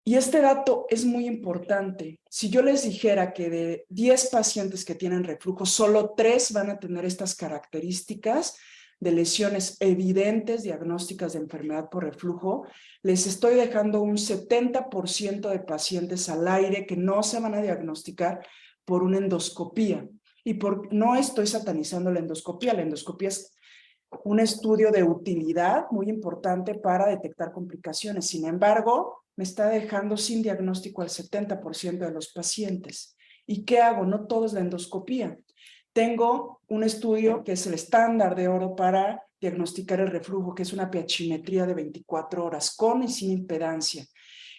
Y este dato es muy importante. Si yo les dijera que de 10 pacientes que tienen reflujo, solo 3 van a tener estas características de lesiones evidentes diagnósticas de enfermedad por reflujo, les estoy dejando un 70% de pacientes al aire que no se van a diagnosticar por una endoscopía. Y no estoy satanizando la endoscopía es un estudio de utilidad muy importante para detectar complicaciones. Sin embargo, me está dejando sin diagnóstico al 70% de los pacientes. ¿Y qué hago? No todo es la endoscopía. Tengo un estudio que es el estándar de oro para diagnosticar el reflujo, que es una pHimetría de 24 horas con y sin impedancia.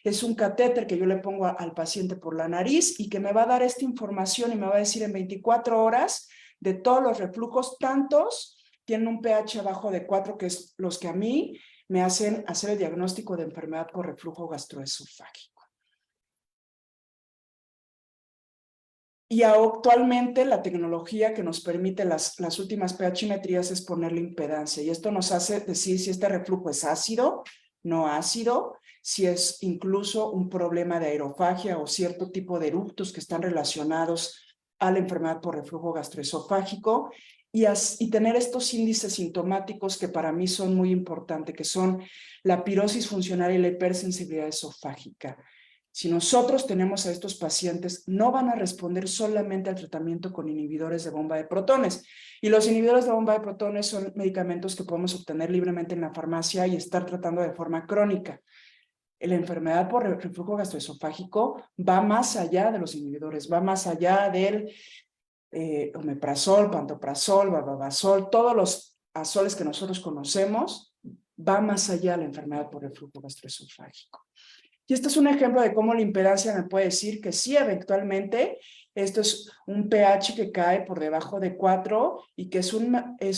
Es un catéter que yo le pongo al paciente por la nariz y que me va a dar esta información y me va a decir en 24 horas de todos los reflujos, tantos tienen un pH abajo de 4, que es los que a mí me hacen hacer el diagnóstico de enfermedad por reflujo gastroesofágico. Y actualmente la tecnología que nos permite las últimas pHimetrías es ponerle impedancia. Y esto nos hace decir si este reflujo es ácido, no ácido, si es incluso un problema de aerofagia o cierto tipo de eructos que están relacionados a la enfermedad por reflujo gastroesofágico y tener estos índices sintomáticos que para mí son muy importantes, que son la pirosis funcional y la hipersensibilidad esofágica. Si nosotros tenemos a estos pacientes, no van a responder solamente al tratamiento con inhibidores de bomba de protones. Y los inhibidores de bomba de protones son medicamentos que podemos obtener libremente en la farmacia y estar tratando de forma crónica. La enfermedad por reflujo gastroesofágico va más allá de los inhibidores, va más allá del omeprazol, pantoprazol, barbabazol, todos los azoles que nosotros conocemos, va más allá de la enfermedad por reflujo gastroesofágico. Y este es un ejemplo de cómo la impedancia me puede decir que sí, eventualmente, esto es un pH que cae por debajo de 4 y que es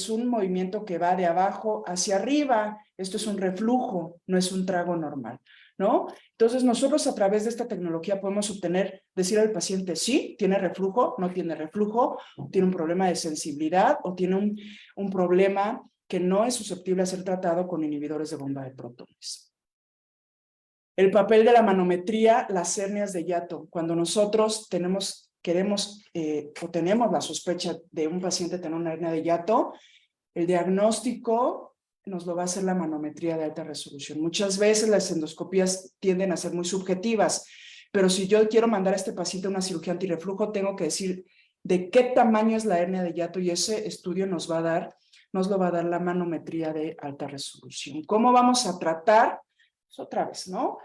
un movimiento que va de abajo hacia arriba. Esto es un reflujo, no es un trago normal, ¿no? Entonces, nosotros a través de esta tecnología podemos decir al paciente, sí, tiene reflujo, no tiene reflujo, tiene un problema de sensibilidad o tiene un problema que no es susceptible a ser tratado con inhibidores de bomba de protones. El papel de la manometría, las hernias de hiato. Cuando nosotros tenemos la sospecha de un paciente tener una hernia de hiato, el diagnóstico nos lo va a hacer la manometría de alta resolución. Muchas veces las endoscopías tienden a ser muy subjetivas, pero si yo quiero mandar a este paciente a una cirugía antirreflujo, tengo que decir de qué tamaño es la hernia de hiato y ese estudio nos lo va a dar la manometría de alta resolución. ¿Cómo vamos a tratar? Pues otra vez, ¿no?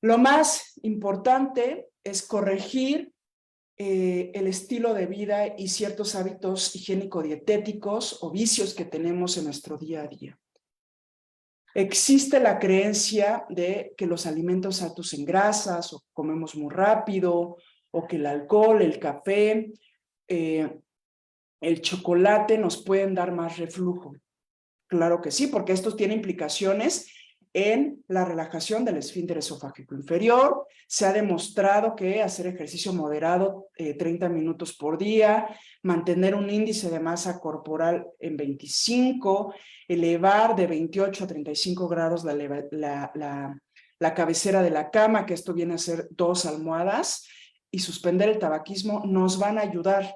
Lo más importante es corregir el estilo de vida y ciertos hábitos higiénico-dietéticos o vicios que tenemos en nuestro día a día. Existe la creencia de que los alimentos altos en grasas o comemos muy rápido o que el alcohol, el café, el chocolate nos pueden dar más reflujo. Claro que sí, porque esto tiene implicaciones en la relajación del esfínter esofágico inferior. Se ha demostrado que hacer ejercicio moderado 30 minutos por día, mantener un índice de masa corporal en 25, elevar de 28 a 35 grados la cabecera de la cama, que esto viene a ser 2 almohadas, y suspender el tabaquismo nos van a ayudar.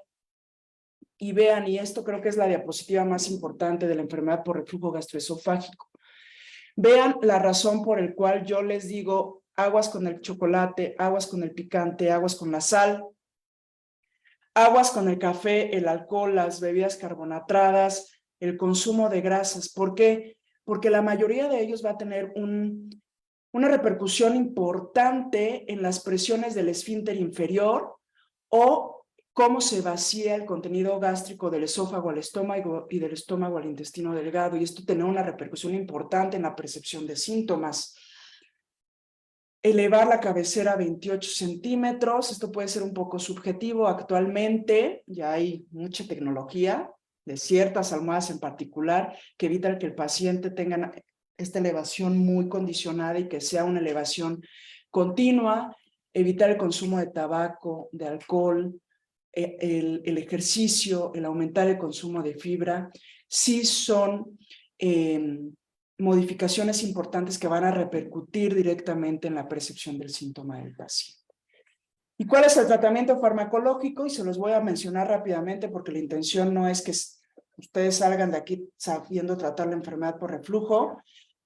Y vean, y esto creo que es la diapositiva más importante de la enfermedad por reflujo gastroesofágico. Vean la razón por la cual yo les digo aguas con el chocolate, aguas con el picante, aguas con la sal, aguas con el café, el alcohol, las bebidas carbonatadas, el consumo de grasas. ¿Por qué? Porque la mayoría de ellos va a tener una repercusión importante en las presiones del esfínter inferior o cómo se vacía el contenido gástrico del esófago al estómago y del estómago al intestino delgado, y esto tiene una repercusión importante en la percepción de síntomas. Elevar la cabecera a 28 centímetros, esto puede ser un poco subjetivo. Actualmente ya hay mucha tecnología de ciertas almohadas en particular que evitan que el paciente tenga esta elevación muy condicionada y que sea una elevación continua. Evitar el consumo de tabaco, de alcohol, el ejercicio, el aumentar el consumo de fibra, sí son modificaciones importantes que van a repercutir directamente en la percepción del síntoma del paciente. ¿Y cuál es el tratamiento farmacológico? Y se los voy a mencionar rápidamente porque la intención no es que ustedes salgan de aquí sabiendo tratar la enfermedad por reflujo.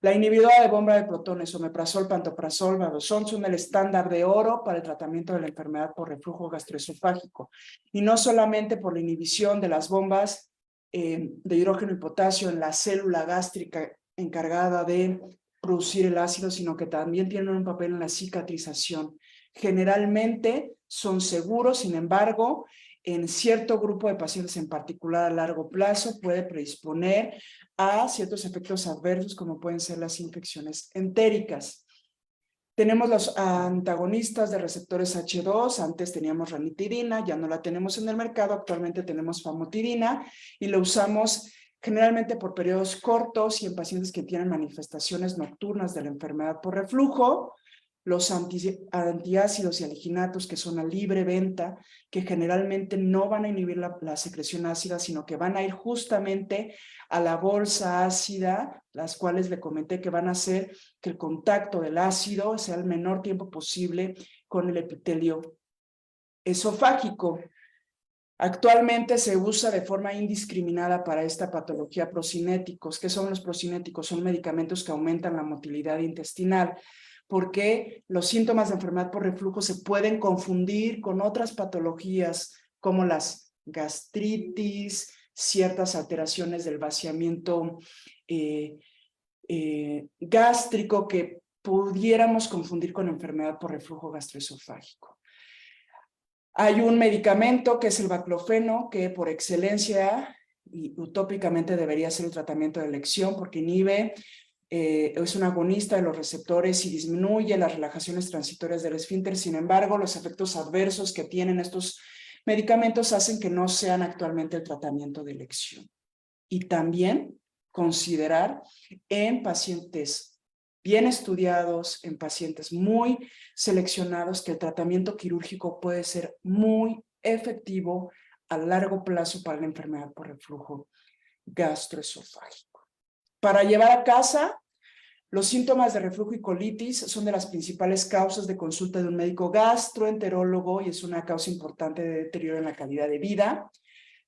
La inhibidora de bomba de protones, omeprazol, pantoprazol, babosón, son el estándar de oro para el tratamiento de la enfermedad por reflujo gastroesofágico. Y no solamente por la inhibición de las bombas de hidrógeno y potasio en la célula gástrica encargada de producir el ácido, sino que también tienen un papel en la cicatrización. Generalmente son seguros, sin embargo, en cierto grupo de pacientes en particular a largo plazo puede predisponer a ciertos efectos adversos como pueden ser las infecciones entéricas. Tenemos los antagonistas de receptores H2, antes teníamos ranitidina, ya no la tenemos en el mercado, actualmente tenemos famotidina y lo usamos generalmente por periodos cortos y en pacientes que tienen manifestaciones nocturnas de la enfermedad por reflujo. Los antiácidos y aliginatos que son a libre venta, que generalmente no van a inhibir la secreción ácida, sino que van a ir justamente a la bolsa ácida, las cuales le comenté que van a hacer que el contacto del ácido sea el menor tiempo posible con el epitelio esofágico. Actualmente se usa de forma indiscriminada para esta patología procinéticos. ¿Qué son los procinéticos? Son medicamentos que aumentan la motilidad intestinal, porque los síntomas de enfermedad por reflujo se pueden confundir con otras patologías como las gastritis, ciertas alteraciones del vaciamiento gástrico que pudiéramos confundir con enfermedad por reflujo gastroesofágico. Hay un medicamento que es el baclofeno, que por excelencia y utópicamente debería ser el tratamiento de elección porque inhibe, es un agonista de los receptores y disminuye las relajaciones transitorias del esfínter. Sin embargo, los efectos adversos que tienen estos medicamentos hacen que no sean actualmente el tratamiento de elección. Y también considerar en pacientes bien estudiados, en pacientes muy seleccionados, que el tratamiento quirúrgico puede ser muy efectivo a largo plazo para la enfermedad por reflujo gastroesofágico. Para llevar a casa, los síntomas de reflujo y colitis son de las principales causas de consulta de un médico gastroenterólogo y es una causa importante de deterioro en la calidad de vida.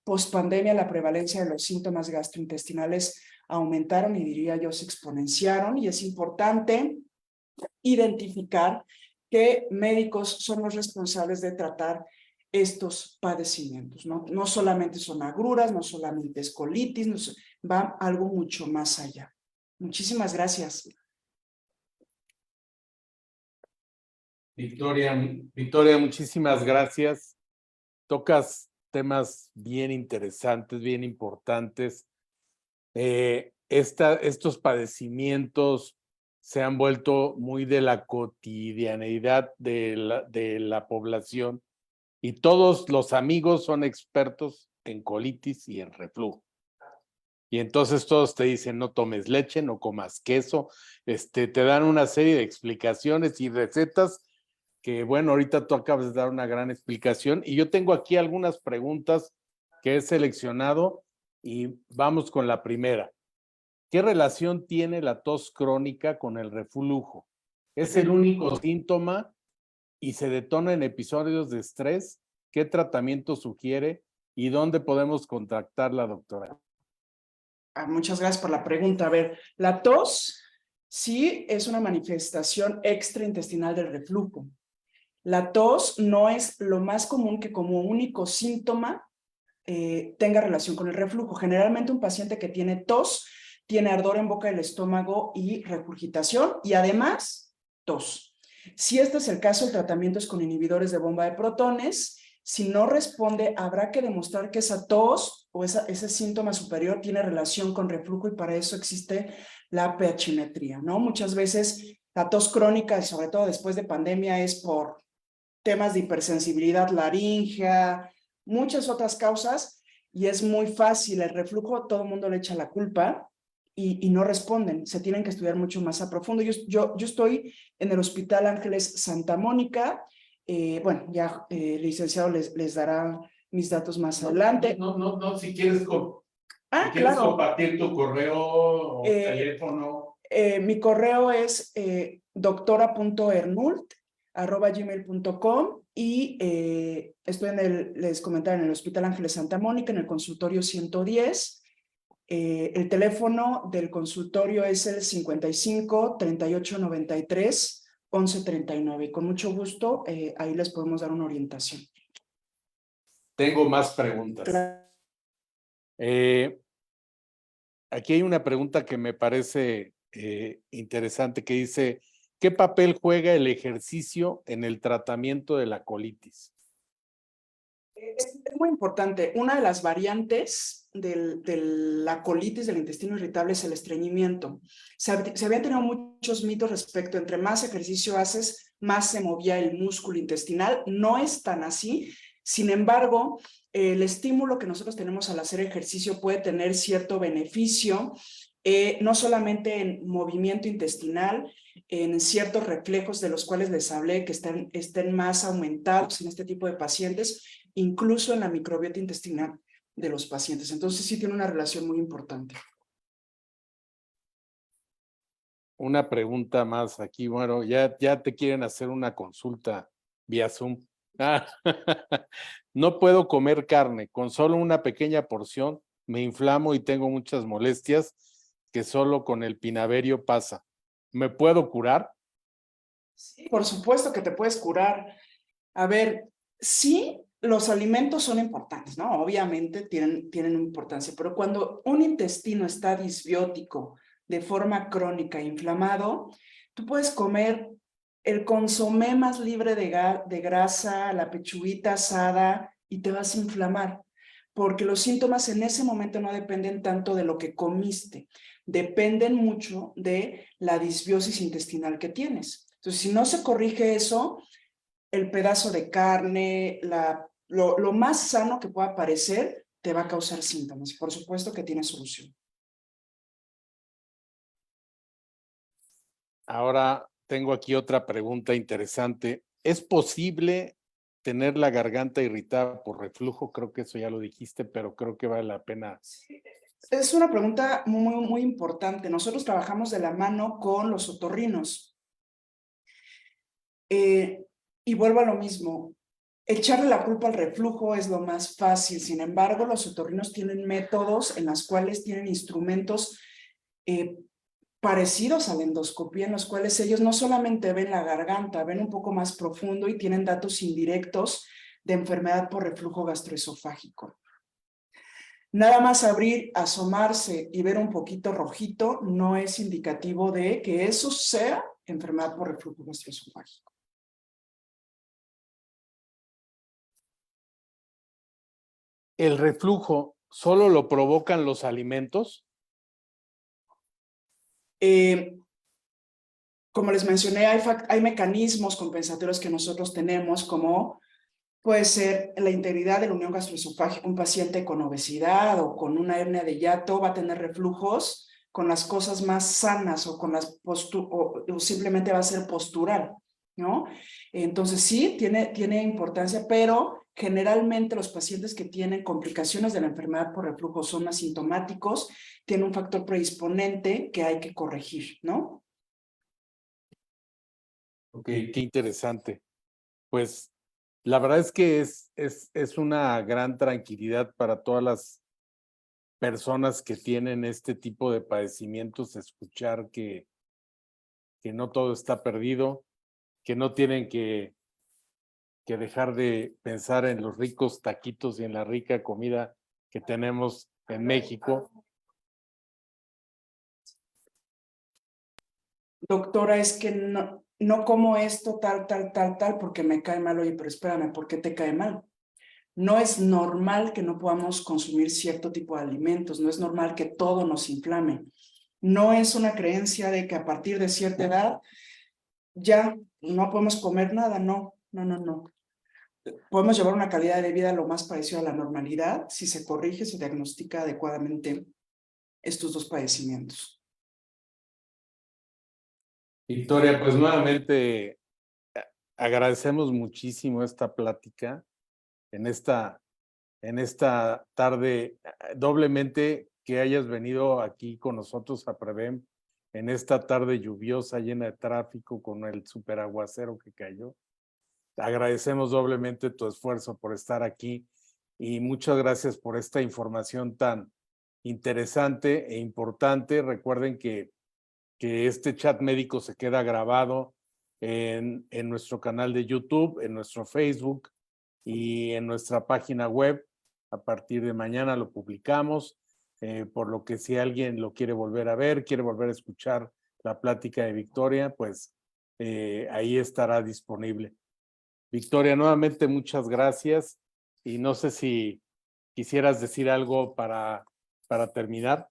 Post-pandemia, la prevalencia de los síntomas gastrointestinales aumentaron y diría yo se exponenciaron, y es importante identificar qué médicos son los responsables de tratar estos padecimientos, ¿no? No solamente son agruras, no solamente es colitis, no, va algo mucho más allá. Muchísimas gracias. Victoria, muchísimas gracias. Tocas temas bien interesantes, bien importantes. Estos padecimientos se han vuelto muy de la cotidianeidad de la población y todos los amigos son expertos en colitis y en reflujo. Y entonces todos te dicen, no tomes leche, no comas queso, te dan una serie de explicaciones y recetas que, bueno, ahorita tú acabas de dar una gran explicación y yo tengo aquí algunas preguntas que he seleccionado y vamos con la primera. ¿Qué relación tiene la tos crónica con el reflujo? ¿Es el único síntoma y se detona en episodios de estrés? ¿Qué tratamiento sugiere y dónde podemos contactarla, doctora? Muchas gracias por la pregunta. A ver, la tos sí es una manifestación extraintestinal del reflujo. La tos no es lo más común que como único síntoma tenga relación con el reflujo. Generalmente un paciente que tiene tos tiene ardor en boca del estómago y regurgitación y además tos. Si este es el caso, el tratamiento es con inhibidores de bomba de protones. Si no responde, habrá que demostrar que esa tos o ese síntoma superior tiene relación con reflujo y para eso existe la pH-metría, ¿no? Muchas veces la tos crónica, sobre todo después de pandemia, es por temas de hipersensibilidad laríngea, muchas otras causas, y es muy fácil. El reflujo, todo el mundo le echa la culpa y no responden. Se tienen que estudiar mucho más a profundo. Yo estoy en el Hospital Ángeles Santa Mónica. Bueno, ya el licenciado les dará mis datos más adelante. No, si quieres, si quieres claro. compartir tu correo o teléfono. Mi correo es doctora.hernult@gmail.com y estoy les comentaba, en el Hospital Ángeles Santa Mónica, en el consultorio 110. El teléfono del consultorio es el 55 38 93 11 39. Y con mucho gusto, ahí les podemos dar una orientación. Tengo más preguntas. Claro. Aquí hay una pregunta que me parece interesante que dice, ¿qué papel juega el ejercicio en el tratamiento de la colitis? Es muy importante. Una de las variantes de la colitis del intestino irritable es el estreñimiento. Se habían tenido muchos mitos respecto, entre más ejercicio haces, más se movía el músculo intestinal. No es tan así. Sin embargo, el estímulo que nosotros tenemos al hacer ejercicio puede tener cierto beneficio, no solamente en movimiento intestinal, en ciertos reflejos de los cuales les hablé que estén más aumentados en este tipo de pacientes, incluso en la microbiota intestinal de los pacientes. Entonces sí tiene una relación muy importante. Una pregunta más aquí. Bueno, ya te quieren hacer una consulta vía Zoom. No puedo comer carne. Con solo una pequeña porción me inflamo y tengo muchas molestias que solo con el pinaverio pasa. ¿Me puedo curar? Sí, por supuesto que te puedes curar. A ver, sí, los alimentos son importantes, ¿no? Obviamente tienen importancia, pero cuando un intestino está disbiótico de forma crónica e inflamado, tú puedes comer el consomé más libre de grasa, la pechuguita asada, y te vas a inflamar, porque los síntomas en ese momento no dependen tanto de lo que comiste, dependen mucho de la disbiosis intestinal que tienes. Entonces, si no se corrige eso, el pedazo de carne, lo más sano que pueda parecer, te va a causar síntomas. Por supuesto que tiene solución. Ahora tengo aquí otra pregunta interesante. ¿Es posible tener la garganta irritada por reflujo? Creo que eso ya lo dijiste, pero creo que vale la pena. Sí, es una pregunta muy importante. Nosotros trabajamos de la mano con los otorrinos. Y vuelvo a lo mismo. echarle la culpa al reflujo es lo más fácil. Sin embargo, los otorrinos tienen métodos en los cuales tienen instrumentos parecidos a la endoscopía, en los cuales ellos no solamente ven la garganta, ven un poco más profundo y tienen datos indirectos de enfermedad por reflujo gastroesofágico. Nada más abrir, asomarse y ver un poquito rojito no es indicativo de que eso sea enfermedad por reflujo gastroesofágico. ¿El reflujo solo lo provocan los alimentos? Como les mencioné, hay mecanismos compensatorios que nosotros tenemos, como puede ser la integridad de la unión gastroesofágica. Un paciente con obesidad o con una hernia de hiato va a tener reflujos con las cosas más sanas o con las o simplemente va a ser postural, ¿no? Entonces sí, tiene importancia, pero generalmente los pacientes que tienen complicaciones de la enfermedad por reflujo son asintomáticos, tienen un factor predisponente que hay que corregir, ¿no? Ok, qué interesante. Pues la verdad es que es una gran tranquilidad para todas las personas que tienen este tipo de padecimientos, escuchar que no todo está perdido, que no tienen que dejar de pensar en los ricos taquitos y en la rica comida que tenemos en México. Doctora, es que no como esto tal, porque me cae mal. Oye, pero espérame, ¿por qué te cae mal? No es normal que no podamos consumir cierto tipo de alimentos, no es normal que todo nos inflame. No es una creencia de que a partir de cierta edad ya no podemos comer nada, no. Podemos llevar una calidad de vida lo más parecido a la normalidad si se corrige, se diagnostica adecuadamente estos dos padecimientos. Victoria, pues nuevamente agradecemos muchísimo esta plática en esta tarde, doblemente que hayas venido aquí con nosotros a Prevem en esta tarde lluviosa, llena de tráfico, con el superaguacero que cayó. Agradecemos doblemente tu esfuerzo por estar aquí y muchas gracias por esta información tan interesante e importante. Recuerden que este chat médico se queda grabado en nuestro canal de YouTube, en nuestro Facebook y en nuestra página web. A partir de mañana lo publicamos, por lo que si alguien lo quiere volver a ver, quiere volver a escuchar la plática de Victoria, pues ahí estará disponible. Victoria, nuevamente muchas gracias y no sé si quisieras decir algo para terminar.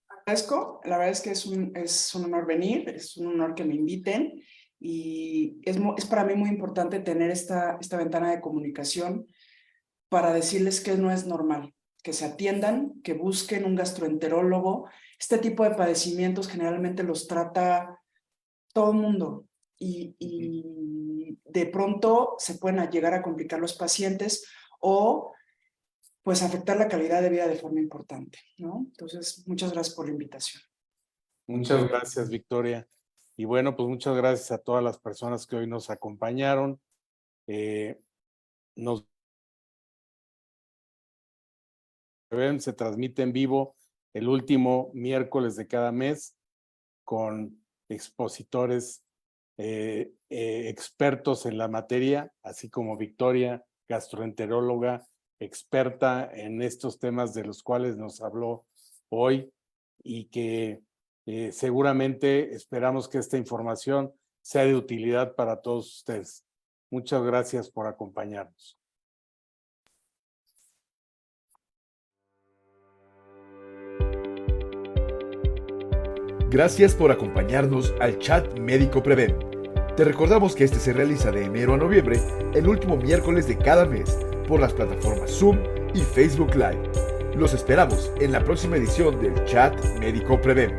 Agradezco, la verdad es que es un honor venir, es un honor que me inviten y es para mí muy importante tener esta ventana de comunicación para decirles que no es normal, que se atiendan, que busquen un gastroenterólogo. Este tipo de padecimientos generalmente los trata todo el mundo y de pronto se pueden llegar a complicar los pacientes o pues afectar la calidad de vida de forma importante, ¿no? Entonces, muchas gracias por la invitación. Muchas gracias, Victoria. Y bueno, pues muchas gracias a todas las personas que hoy nos acompañaron. Se transmite en vivo el último miércoles de cada mes con expositores expertos en la materia, así como Victoria, gastroenteróloga, experta en estos temas de los cuales nos habló hoy y que seguramente esperamos que esta información sea de utilidad para todos ustedes. Muchas gracias por acompañarnos. Gracias por acompañarnos al Chat Médico Prevem. Te recordamos que este se realiza de enero a noviembre, el último miércoles de cada mes, por las plataformas Zoom y Facebook Live. Los esperamos en la próxima edición del Chat Médico Prevem.